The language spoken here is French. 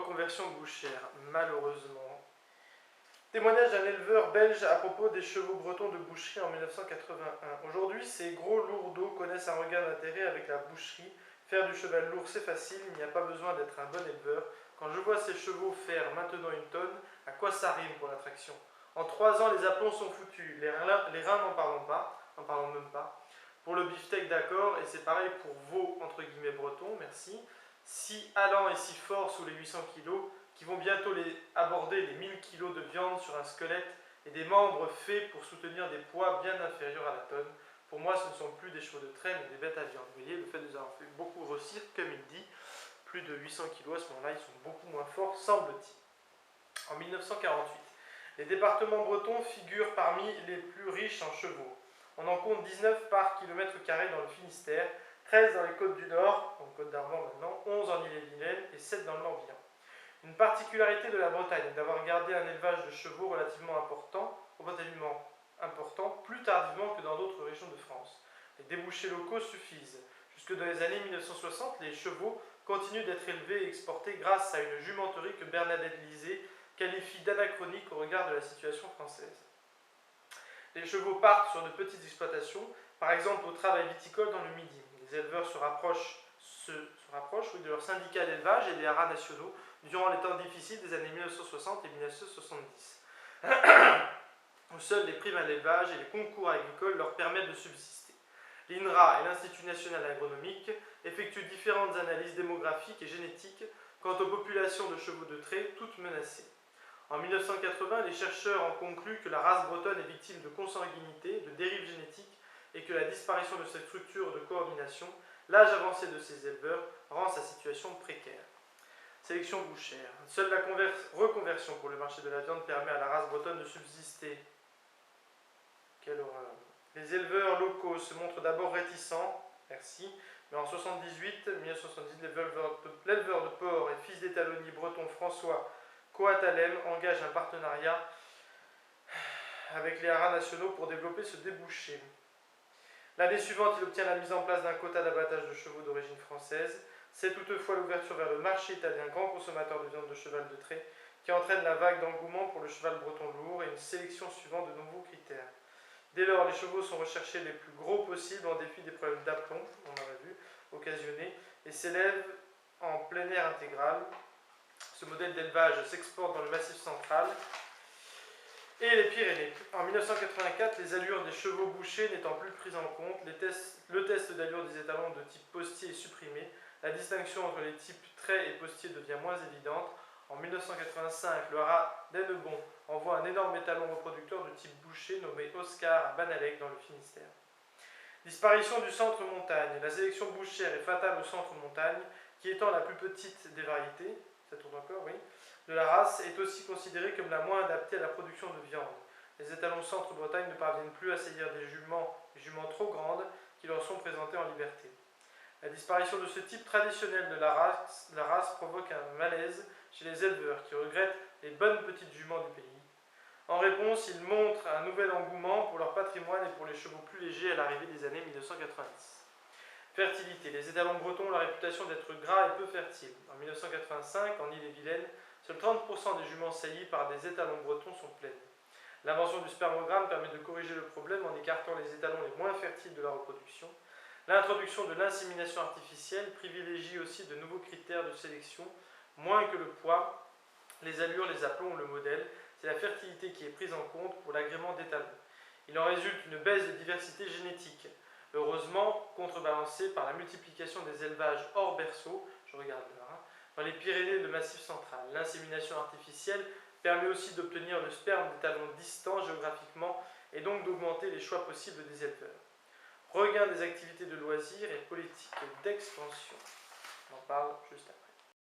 reconversion bouchère, malheureusement. Témoignage d'un éleveur belge à propos des chevaux bretons de boucherie en 1981. Aujourd'hui, ces gros lourdeaux connaissent un regain d'intérêt avec la boucherie. Faire du cheval lourd, c'est facile, il n'y a pas besoin d'être un bon éleveur. Quand je vois ces chevaux faire maintenant 1 tonne, à quoi ça rime pour l'attraction? En 3 ans, les aplombs sont foutus. Les reins n'en parlons même pas. Pour le beefsteak, d'accord, et c'est pareil pour vos entre guillemets bretons, merci. Si allant et si fort sous les 800 kg, qui vont bientôt aborder les 1000 kg de viande sur un squelette et des membres faits pour soutenir des poids bien inférieurs à la tonne. Pour moi, ce ne sont plus des chevaux de trait, mais des bêtes à viande. Vous voyez, le fait de les avoir fait beaucoup grossir, comme il dit, plus de 800 kg, à ce moment-là, ils sont beaucoup moins forts, semble-t-il. En 1948, les départements bretons figurent parmi les plus riches en chevaux. On en compte 19 par kilomètre carré dans le Finistère, 13 dans les Côtes du Nord, donc Côte d'Armor maintenant, 11 en Ille-et-Vilaine et 7 dans le Morbihan. Une particularité de la Bretagne est d'avoir gardé un élevage de chevaux relativement important plus tardivement que dans d'autres régions de France. Les débouchés locaux suffisent. Jusque dans les années 1960, les chevaux continuent d'être élevés et exportés grâce à une jumenterie que Bernadette Lisée qualifie d'anachronique au regard de la situation française. Les chevaux partent sur de petites exploitations, par exemple au travail viticole dans le Midi. Les éleveurs se rapprochent de leur syndicat d'élevage et des haras nationaux durant les temps difficiles des années 1960 et 1970. Où seuls les primes à l'élevage et les concours agricoles leur permettent de subsister. L'INRA et l'Institut national agronomique effectuent différentes analyses démographiques et génétiques quant aux populations de chevaux de trait, toutes menacées. En 1980, les chercheurs ont conclu que la race bretonne est victime de consanguinité, de dérives génétiques et que la disparition de cette structure de coordination, l'âge avancé de ces éleveurs, rend sa situation précaire. Sélection bouchère. Seule la reconversion pour le marché de la viande permet à la race bretonne de subsister. Quelle horreur. Les éleveurs locaux se montrent d'abord réticents, merci, mais en 1978, l'éleveur de porc et fils d'étalonnier breton François Coatalem engage un partenariat avec les haras nationaux pour développer ce débouché. L'année suivante, il obtient la mise en place d'un quota d'abattage de chevaux d'origine française. C'est toutefois l'ouverture vers le marché italien, grand consommateur de viande de cheval de trait, qui entraîne la vague d'engouement pour le cheval breton lourd et une sélection suivant de nouveaux critères. Dès lors, les chevaux sont recherchés les plus gros possibles en dépit des problèmes d'aplomb, on en a vu, occasionnés, et s'élèvent en plein air intégral. Ce modèle d'élevage s'exporte dans le Massif central et les Pyrénées. En 1984, les allures des chevaux bouchés n'étant plus prises en compte, le test d'allure des étalons de type postier est supprimé. La distinction entre les types trait et postier devient moins évidente. En 1985, le haras d'Hennebon envoie un énorme étalon reproducteur de type boucher nommé Oscar à Banalec dans le Finistère. Disparition du centre-montagne. La sélection bouchère est fatale au centre-montagne, qui étant la plus petite des variétés, ça tourne encore, oui, de la race, est aussi considérée comme la moins adaptée à la production de viande. Les étalons centre-Bretagne ne parviennent plus à saisir des juments trop grandes qui leur sont présentées en liberté. La disparition de ce type traditionnel de la race provoque un malaise chez les éleveurs qui regrettent les bonnes petites juments du pays. En réponse, ils montrent un nouvel engouement pour leur patrimoine et pour les chevaux plus légers à l'arrivée des années 1990. Fertilité. Les étalons bretons ont la réputation d'être gras et peu fertiles. En 1985, en Ille-et-Vilaine, seuls 30% des juments saillies par des étalons bretons sont pleines. L'invention du spermogramme permet de corriger le problème en écartant les étalons les moins fertiles de la reproduction. L'introduction de l'insémination artificielle privilégie aussi de nouveaux critères de sélection, moins que le poids, les allures, les aplombs ou le modèle. C'est la fertilité qui est prise en compte pour l'agrément d'étalons. Il en résulte une baisse de diversité génétique, heureusement contrebalancée par la multiplication des élevages hors berceau, je regarde là, dans les Pyrénées et le Massif central. L'insémination artificielle permet aussi d'obtenir le sperme d'étalons distants géographiquement et donc d'augmenter les choix possibles des éleveurs. Regain des activités de loisirs et politique d'expansion. On en parle juste après.